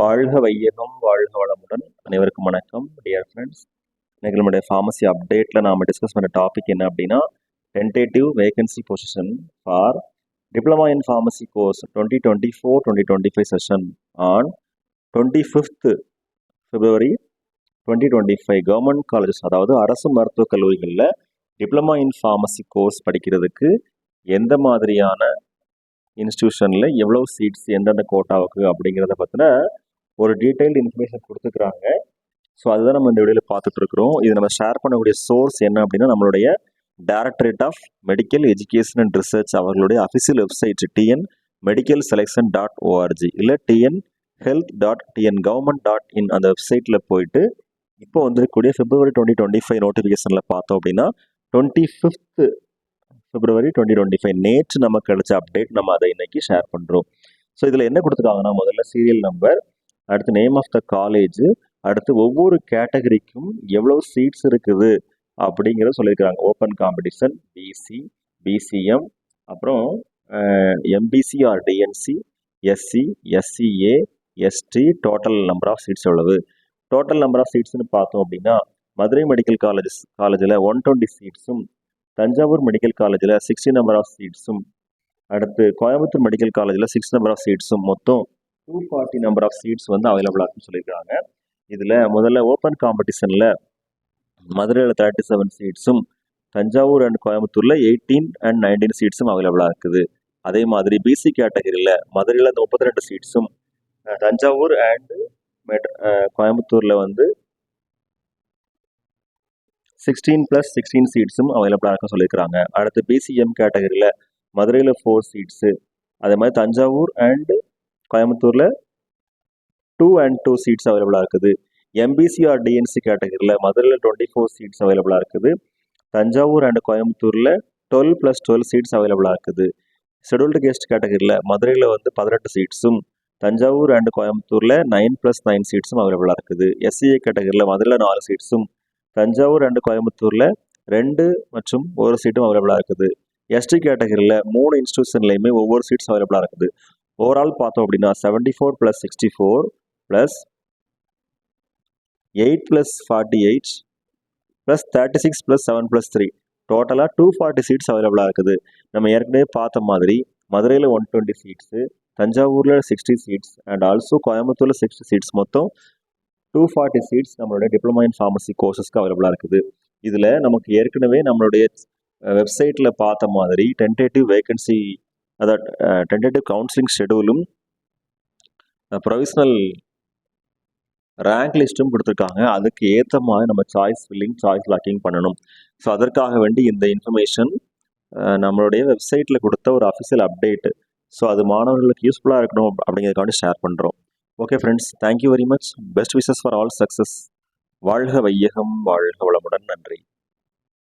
வாழ்க வையகம் வாழ்க வளமுடன். அனைவருக்கும் வணக்கம் டியர் ஃப்ரெண்ட்ஸ். இன்னைக்கு நம்மளுடைய ஃபார்மசி அப்டேட்டில் நாம் டிஸ்கஸ் பண்ண டாபிக் என்ன அப்படின்னா, tentative vacancy position for diploma in pharmacy course 2024-2025 session on 25th February 2025 government colleges, அதாவது அரசு மருத்துவக் கல்லூரிகளில் டிப்ளமா இன் ஃபார்மசி கோர்ஸ் படிக்கிறதுக்கு எந்த மாதிரியான இன்ஸ்டியூஷனில் எவ்வளோ சீட்ஸ் எந்தெந்த கோட்டாவுக்கு அப்படிங்கிறத பற்றின ஒரு டீட்டெயில்டு இன்ஃபர்மேஷன் கொடுத்துக்கிறாங்க. ஸோ அதுதான் நம்ம இந்த வீடியோவில் பார்த்துட்ருக்குறோம். இது நம்ம ஷேர் பண்ணக்கூடிய சோர்ஸ் என்ன அப்படின்னா, நம்மளுடைய directorate of medical education and research அவர்களுடைய அஃபிஷியல் வெப்சைட் tnmedicalselection.org இல்லை tnhealth.tngovernment.in அந்த வெப்சைட்டில் போயிட்டு இப்போ வந்துருக்கக்கூடிய February 2025 நோட்டிஃபிகேஷனில் பார்த்தோம் அப்படின்னா 25th February 2025 நேற்று நமக்கு கிடைச்ச அப்டேட், நம்ம அதை இன்னைக்கு ஷேர் பண்ணுறோம். ஸோ இதில் என்ன கொடுத்துருக்காங்கன்னா, முதல்ல சீரியல் நம்பர், அடுத்து நேம் ஆஃப் த காலேஜ், அடுத்து ஒவ்வொரு கேட்டகரிக்கும் எவ்வளோ சீட்ஸ் இருக்குது அப்படிங்கிறத சொல்லியிருக்கிறாங்க. ஓப்பன் காம்படிஷன், பிசி, பிசிஎம், அப்புறம் MBC or DNC, SC, SCA, ST, total number of seats எவ்வளவு. டோட்டல் நம்பர் ஆஃப் சீட்ஸ்னு பார்த்தோம் அப்படின்னா, மதுரை மெடிக்கல் காலேஜில் 120 சீட்ஸும், தஞ்சாவூர் மெடிக்கல் காலேஜில் 60 நம்பர் ஆஃப் சீட்ஸும், அடுத்து கோயம்புத்தூர் மெடிக்கல் காலேஜில் 6 நம்பர் ஆஃப் சீட்ஸும், மொத்தம் 240 நம்பர் ஆஃப் சீட்ஸ் வந்து அவைலபிளாக இருக்குன்னு சொல்லியிருக்காங்க. இதில் முதல்ல ஓப்பன் காம்படிஷனில் மதுரையில் 37 சீட்ஸும், தஞ்சாவூர் அண்ட் கோயம்புத்தூரில் 18 and 19 சீட்ஸும் அவைலபிளாக இருக்குது. அதே மாதிரி பிசி கேட்டகரியில் மதுரையில் 32 சீட்ஸும், தஞ்சாவூர் அண்ட் கோயம்புத்தூரில் வந்து 16+16 சீட்ஸும் அவைலபிளாக இருக்குன்னு சொல்லியிருக்கிறாங்க. அடுத்து பிசிஎம் கேட்டகரியில் மதுரையில் 4 சீட்ஸு, அதே மாதிரி தஞ்சாவூர் அண்ட் கோயம்புத்தூரில் 2 and 2 சீட்ஸ் அவைலபிளாக இருக்குது. எம்பிசி ஆர் டிஎன்சி கேட்டகரியில் மதுரையில் 24 சீட்ஸ் அவைலபிளாக இருக்குது. தஞ்சாவூர் அண்ட் கோயம்புத்தூரில் 12+12 சீட்ஸ் அவைலபிளாக இருக்குது. ஷெட்யூல்டு கேஸ்ட் கேட்டகரியில் மதுரையில் வந்து 18 சீட்ஸும், தஞ்சாவூர் அண்ட் கோயம்புத்தூரில் 9+9 சீட்ஸும் அவைலபிளாக இருக்குது. எஸ்சிஏ கேட்டகரியில் மதுரையில் 4 சீட்ஸும், தஞ்சாவூர் அண்ட் கோயம்புத்தூரில் 2 மற்றும் 1 சீட்டும் அவைலபிளாக இருக்குது. எஸ்டி கேட்டகரியில் 3 இன்ஸ்டியூஷன்லையுமே ஒவ்வொரு சீட்ஸ் அவைலபிளாக இருக்குது. ஓவரால் பார்த்தோம் அப்படின்னா 74+64 + 8+48 + 36+7+3 டோட்டலாக 240 சீட்ஸ் அவைலபிளாக இருக்குது. நம்ம ஏற்கனவே பார்த்த மாதிரி மதுரையில் 120 சீட்ஸு, தஞ்சாவூரில் 60 சீட்ஸ் அண்ட் ஆல்சோ கோயம்புத்தூரில் 60 சீட்ஸ், மொத்தம் 240 சீட்ஸ் நம்மளுடைய டிப்ளமா இன் ஃபார்மசி கோர்சஸ்க்கு அவைலபிளாக இருக்குது. இதில் நமக்கு ஏற்கனவே நம்மளுடைய வெப்சைட்டில் பார்த்த மாதிரி டென்டேட்டிவ் வேகன்சி, அதாவது டென்டேட்டிவ் கவுன்சிலிங் ஷெடியூலும் ப்ரொவிஷனல் ரேங்க் லிஸ்ட்டும் கொடுத்துருக்காங்க. அதுக்கு ஏற்ற மாதிரி நம்ம சாய்ஸ் ஃபில்லிங், சாய்ஸ் லாக்கிங் பண்ணணும். ஸோ அதற்காக வேண்டி இந்த இன்ஃபர்மேஷன் நம்மளுடைய வெப்சைட்டில் கொடுத்த ஒரு அஃபிஷியல் அப்டேட்டு. ஸோ அது மாணவர்களுக்கு யூஸ்ஃபுல்லாக இருக்கணும் அப்படிங்கிறதுக்காண்டி ஷேர் பண்ணுறோம். Okay friends, thank you very much. Best wishes for all success. வாழ்க வையகம் வாழ்க வளமுடன். நன்றி.